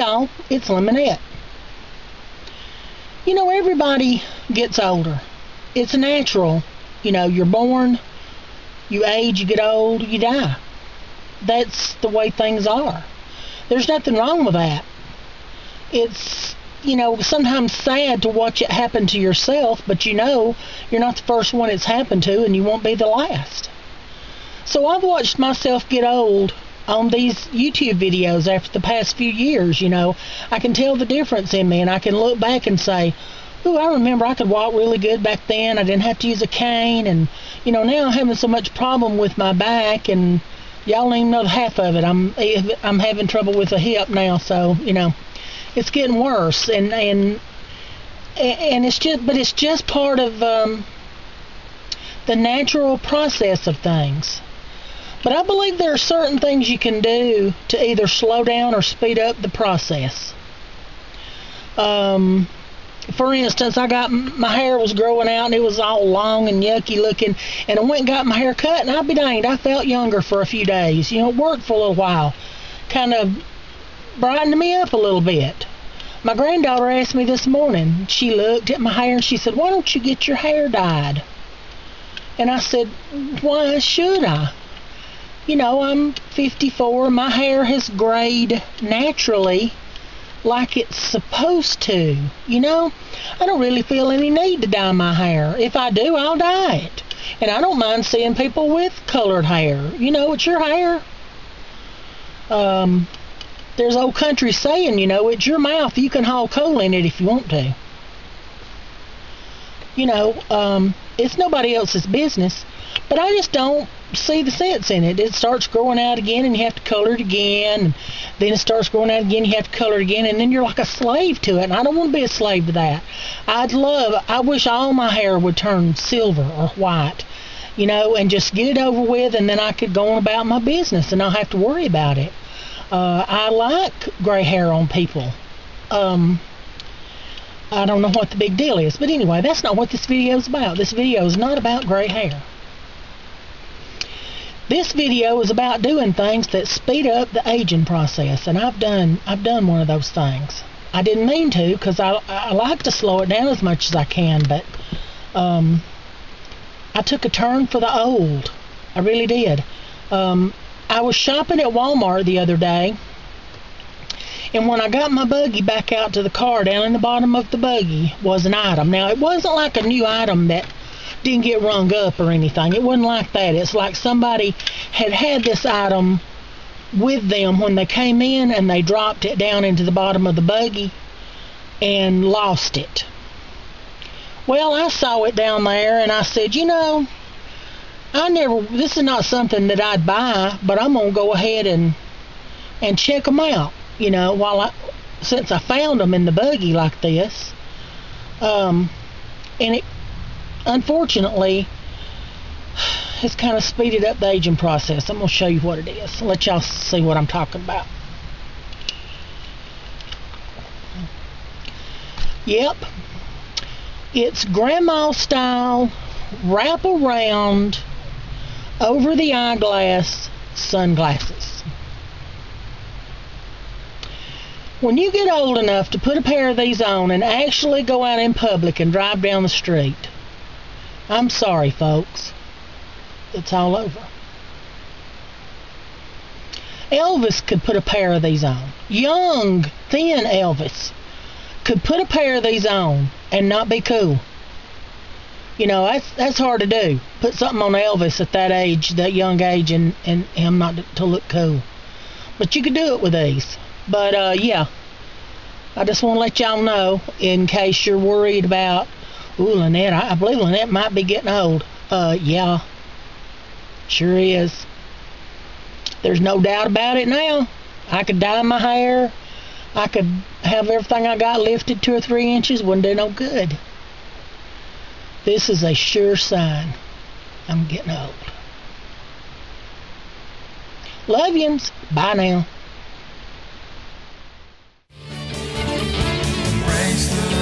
y'all, it's Lemonette. You know, everybody gets older. It's natural. You know, you're born, you age, you get old, you die. That's the way things are. There's nothing wrong with that. It's, you know, sometimes sad to watch it happen to yourself, but you know you're not the first one it's happened to, and you won't be the last. So I've watched myself get old on these YouTube videos after the past few years. You know, I can tell the difference in me, and I can look back and say, ooh, I remember I could walk really good back then. I didn't have to use a cane, and, you know, now I'm having so much problem with my back, and y'all don't even know the half of it. I'm having trouble with the hip now, so, you know, it's getting worse, and it's just part of the natural process of things. But I believe there are certain things you can do to either slow down or speed up the process. For instance, my hair was growing out and it was all long and yucky looking, and I went and got my hair cut, and I'll be danged, I felt younger for a few days. You know, it worked for a little while. Kind of brightened me up a little bit. My granddaughter asked me this morning, she looked at my hair and she said, why don't you get your hair dyed? And I said, why should I? You know, I'm 54, my hair has grayed naturally like it's supposed to. You know, I don't really feel any need to dye my hair. If I do, I'll dye it. And I don't mind seeing people with colored hair. You know, it's your hair. There's old country saying, you know, it's your mouth, you can haul coal in it if you want to. You know, it's nobody else's business, but I just don't see the sense in it. It starts growing out again, and you have to color it again, and then it starts growing out again, you have to color it again, and then you're like a slave to it, and I don't want to be a slave to that. I wish all my hair would turn silver or white, you know, and just get it over with, and then I could go on about my business and not have to worry about it. I like gray hair on people. I don't know what the big deal is, but anyway, that's not what this video is about. This video is not about gray hair. This video is about doing things that speed up the aging process, and I've done one of those things. I didn't mean to, because I like to slow it down as much as I can, but I took a turn for the old. I really did. I was shopping at Walmart the other day, and when I got my buggy back out to the car, down in the bottom of the buggy was an item. Now, it wasn't like a new item that didn't get rung up or anything. It wasn't like that. It's like somebody had this item with them when they came in, and they dropped it down into the bottom of the buggy and lost it. Well, I saw it down there, and I said, you know, this is not something that I'd buy, but I'm going to go ahead and check them out, you know, since I found them in the buggy like this. And it, unfortunately, has kind of speeded up the aging process. I'm going to show you what it is. Let y'all see what I'm talking about. Yep. It's grandma style, wrap around, over the eyeglass sunglasses. When you get old enough to put a pair of these on and actually go out in public and drive down the street, I'm sorry, folks. It's all over. Elvis could put a pair of these on. Young, thin Elvis could put a pair of these on and not be cool. You know, that's hard to do. Put something on Elvis at that age, that young age, and him not to look cool. But you could do it with these. But, yeah, I just want to let y'all know, in case you're worried about, ooh, Lynette, I believe Lynette might be getting old. Yeah, sure is. There's no doubt about it now. I could dye my hair. I could have everything I got lifted 2 or 3 inches. Wouldn't do no good. This is a sure sign I'm getting old. Love yous. Bye now. Embrace the